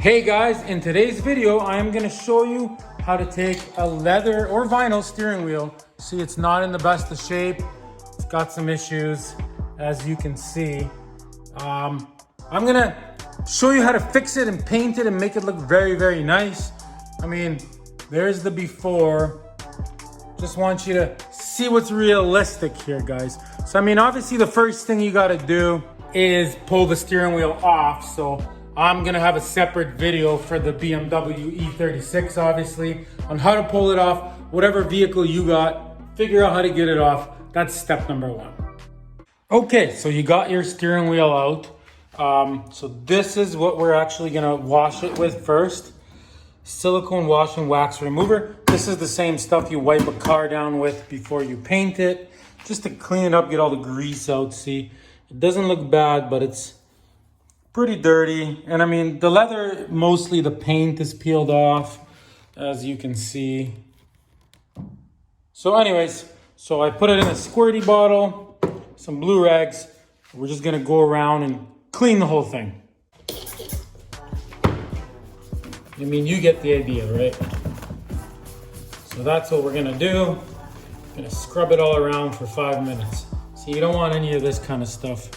Hey guys, in today's video, I am gonna show you how to take a leather or vinyl steering wheel. See, it's not in the best of shape. It's got some issues, as you can see. I'm gonna show you how to fix it and paint it and make it look very, very nice. I mean, there's the before. Just want you to see what's realistic here, guys. So, I mean, obviously the first thing you gotta do is pull the steering wheel off. So I'm gonna have a separate video for the BMW E36, obviously, on how to pull it off. Whatever vehicle you got, figure out how to get it off. That's step number one. Okay, so you got your steering wheel out. So this is what we're actually gonna wash it with first. Silicone wash and wax remover. This is the same stuff you wipe a car down with before you paint it, just to clean it up, get all the grease out. See, it doesn't look bad, but it's pretty dirty. And I mean, the leather, mostly the paint is peeled off, as you can see. So anyways, so I put it in a squirty bottle, some blue rags. We're just gonna go around and clean the whole thing. I mean, you get the idea, right? So that's what we're gonna do. Gonna scrub it all around for 5 minutes. So you don't want any of this kind of stuff.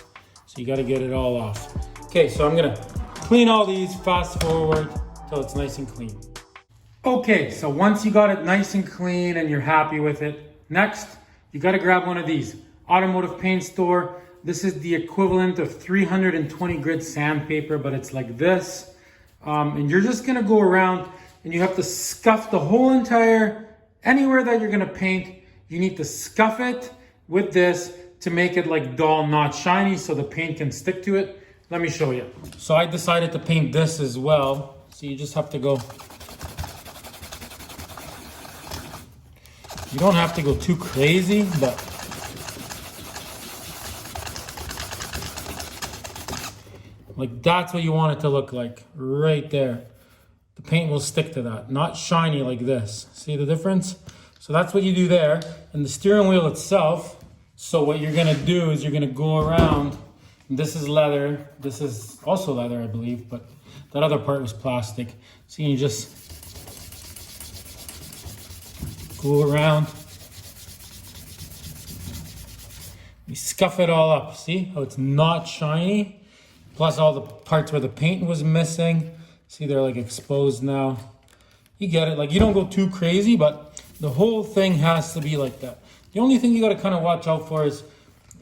So you gotta get it all off. Okay, so I'm gonna clean all these, fast forward till it's nice and clean. Okay, so once you got it nice and clean and you're happy with it, next, you gotta grab one of these. Automotive paint store. This is the equivalent of 320 grit sandpaper, but it's like this. And you're just gonna go around and you have to scuff the whole entire, anywhere that you're gonna paint, you need to scuff it with this to make it like dull, not shiny, so the paint can stick to it. Let me show you. So I decided to paint this as well. So you just have to go. You don't have to go too crazy, but like that's what you want it to look like, right there. The paint will stick to that, not shiny like this. See the difference? So that's what you do there. And the steering wheel itself, so what you're gonna do is you're gonna go around. This is leather. This is also leather, I believe, but that other part was plastic. So you just go around. You scuff it all up. See how it's not shiny? Plus all the parts where the paint was missing. See, they're like exposed now. You get it. Like, you don't go too crazy, but the whole thing has to be like that. The only thing you got to kind of watch out for is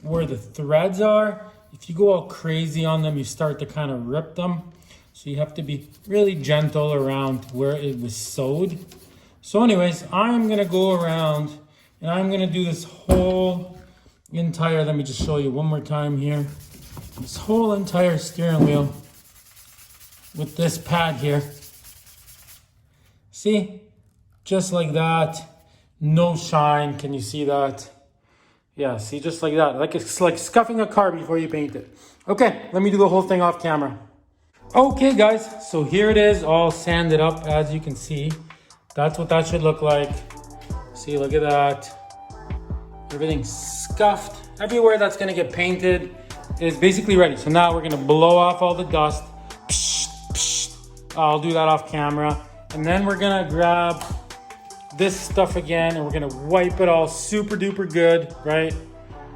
where the threads are. If you go all crazy on them, you start to kind of rip them. So you have to be really gentle around where it was sewed. So anyways, I'm going to go around and I'm going to do this whole entire, let me just show you one more time here. This whole entire steering wheel with this pad here. See? Just like that. No shine. Can you see that? Yeah, see, just like that. Like it's like scuffing a car before you paint it. Okay, let me do the whole thing off camera. Okay, guys, so here it is, all sanded up, as you can see. That's what that should look like. See, look at that. Everything's scuffed. Everywhere that's gonna get painted is basically ready. So now we're gonna blow off all the dust. Psh, psh. I'll do that off camera. And then we're gonna grab this stuff again and we're gonna wipe it all super duper good, right?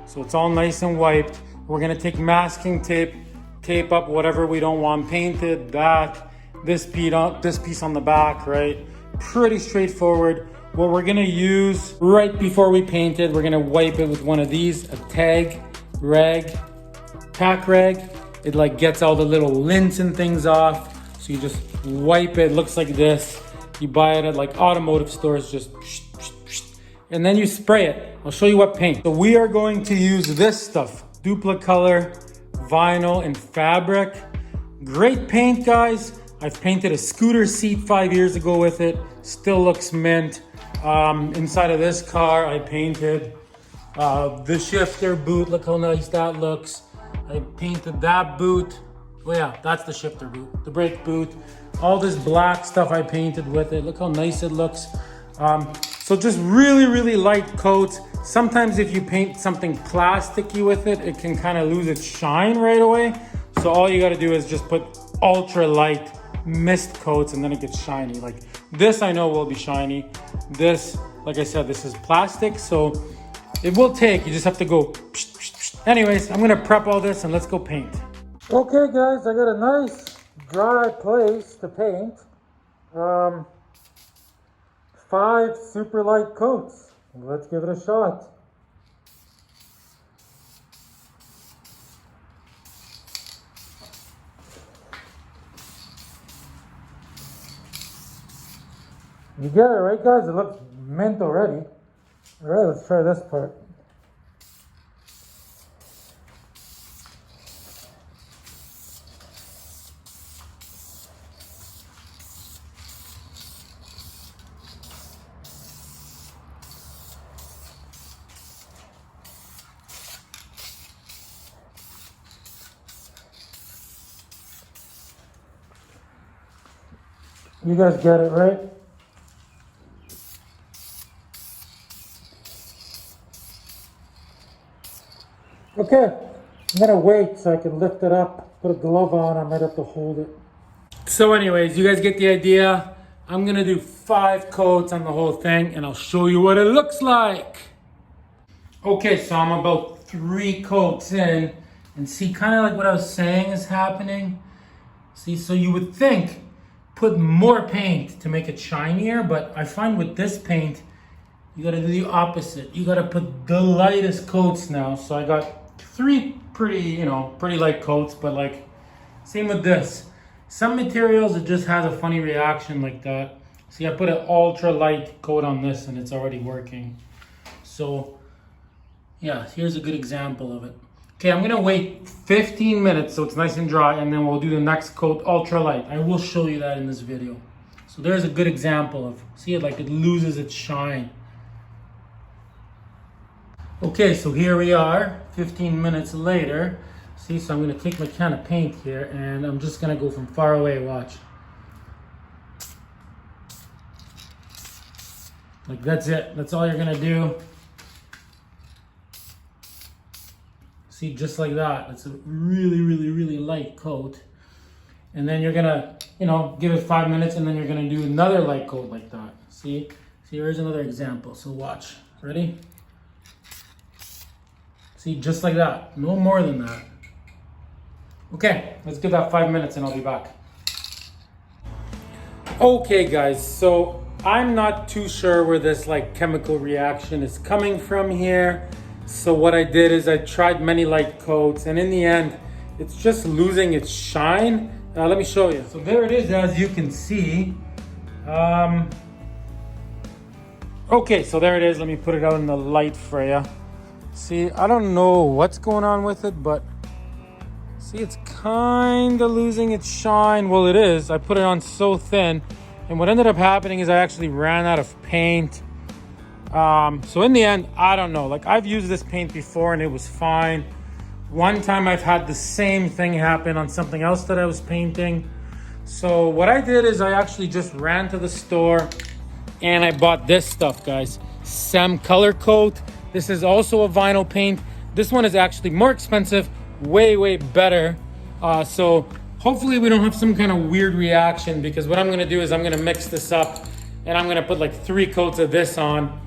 So it's all nice and wiped. We're gonna take masking tape, tape up whatever we don't want painted, that, this piece on the back, right? Pretty straightforward. What we're gonna use right before we paint it, we're gonna wipe it with one of these, a tack rag. It like gets all the little lints and things off. So you just wipe it, looks like this. You buy it at like automotive stores, just and then you spray it. I'll show you what paint. So we are going to use this stuff, Duplicolor, vinyl and fabric. Great paint, guys. I've painted a scooter seat 5 years ago with it. Still looks mint. Inside of this car, I painted the shifter boot. Look how nice that looks. I painted that boot. Oh yeah, that's the shifter boot, the brake boot. All this black stuff I painted with it. Look how nice it looks. So just really, really light coats. Sometimes if you paint something plasticky with it, it can kind of lose its shine right away. So all you got to do is just put ultra light mist coats and then it gets shiny. Like this I know will be shiny. This, like I said, this is plastic, so it will take, you just have to go. Anyways, I'm gonna prep all this and let's go paint. Okay guys, I got a nice dry place to paint. 5 super light coats. Let's give it a shot. You get it right guys? It looks mint already. Alright, let's try this part. You guys get it, right? Okay, I'm gonna wait so I can lift it up, put a glove on, I might have to hold it. So anyways, you guys get the idea. I'm gonna do 5 coats on the whole thing and I'll show you what it looks like. Okay, so I'm about 3 coats in and see kind of like what I was saying is happening. See, so you would think put more paint to make it shinier, but I find with this paint, you gotta do the opposite. You gotta put the lightest coats now. So I got 3 pretty light coats, but like, same with this. Some materials, it just has a funny reaction like that. See, I put an ultra light coat on this and it's already working. So yeah, here's a good example of it. Okay, I'm gonna wait 15 minutes so it's nice and dry and then we'll do the next coat ultra light. I will show you that in this video. So there's a good example of, see it like it loses its shine. Okay, so here we are, 15 minutes later. See, so I'm gonna take my can of paint here and I'm just gonna go from far away, watch. Like that's it, that's all you're gonna do. See, just like that. It's a really, really, really light coat. And then you're gonna, give it 5 minutes and then you're gonna do another light coat like that. See, here's another example. So watch, ready? See, just like that, no more than that. Okay, let's give that 5 minutes and I'll be back. Okay guys, so I'm not too sure where this like chemical reaction is coming from here. So what I did is I tried many light coats and in the end, it's just losing its shine. Let me show you. So there it is, as you can see. Okay, so there it is. Let me put it out in the light for you. See, I don't know what's going on with it, but see, it's kind of losing its shine. Well, it is. I put it on so thin. And what ended up happening is I actually ran out of paint. So in the end, I don't know. Like I've used this paint before and it was fine. One time I've had the same thing happen on something else that I was painting. So what I did is I actually just ran to the store and I bought this stuff, guys. Sem Color Coat. This is also a vinyl paint. This one is actually more expensive, way better. So hopefully we don't have some kind of weird reaction, because what I'm gonna do is I'm gonna mix this up and I'm gonna put like 3 coats of this on.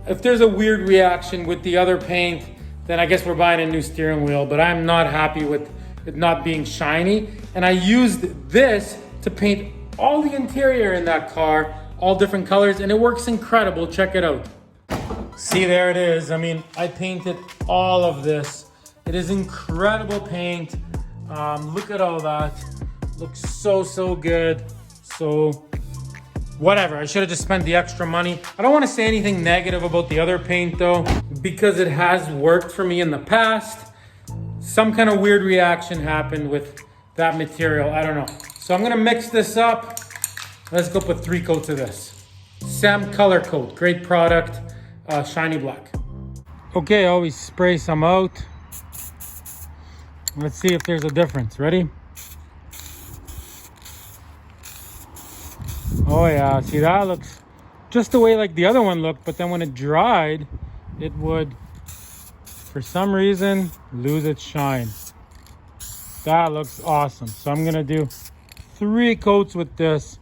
If there's a weird reaction with the other paint, then I guess we're buying a new steering wheel, but I'm not happy with it not being shiny. And I used this to paint all the interior in that car, all different colors, and it works incredible. Check it out. See, there it is. I mean, I painted all of this. It is incredible paint. Look at all that. Looks so good. So whatever, I should have just spent the extra money. I don't want to say anything negative about the other paint though, because it has worked for me in the past. Some kind of weird reaction happened with that material, I don't know. So I'm gonna mix this up. Let's go put 3 coats of this. Sem Color Coat, great product, shiny black. Okay, always spray some out. Let's see if there's a difference, ready? Oh yeah, see, that looks just the way like the other one looked, but then when it dried, it would, for some reason, lose its shine. That looks awesome. So I'm gonna do 3 coats with this.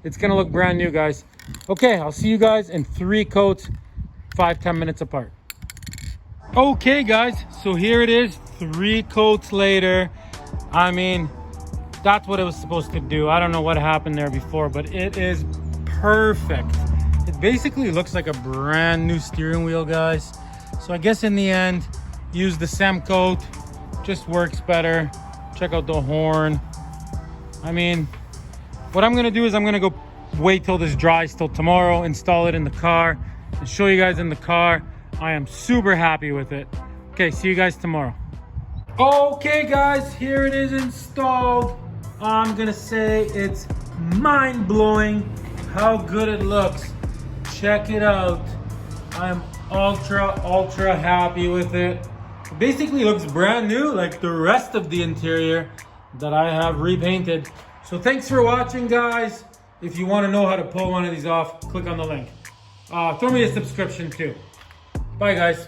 It's gonna look brand new, guys. Okay, I'll see you guys in 3 coats, 5-10 minutes apart. Okay guys, so here it is, 3 coats later. I mean, that's what it was supposed to do. I don't know what happened there before, but it is perfect. It basically looks like a brand new steering wheel, guys. So I guess in the end, use the SEM coat, just works better. Check out the horn. I mean, what I'm gonna do is I'm gonna go wait till this dries till tomorrow, install it in the car, and show you guys in the car. I am super happy with it. Okay, see you guys tomorrow. Okay guys, here it is installed. I'm gonna say it's mind-blowing how good it looks. Check it out. I'm ultra happy with it. It basically looks brand new like the rest of the interior that I have repainted. So thanks for watching, guys. If you want to know how to pull one of these off, click on the link. Throw me a subscription too. Bye guys.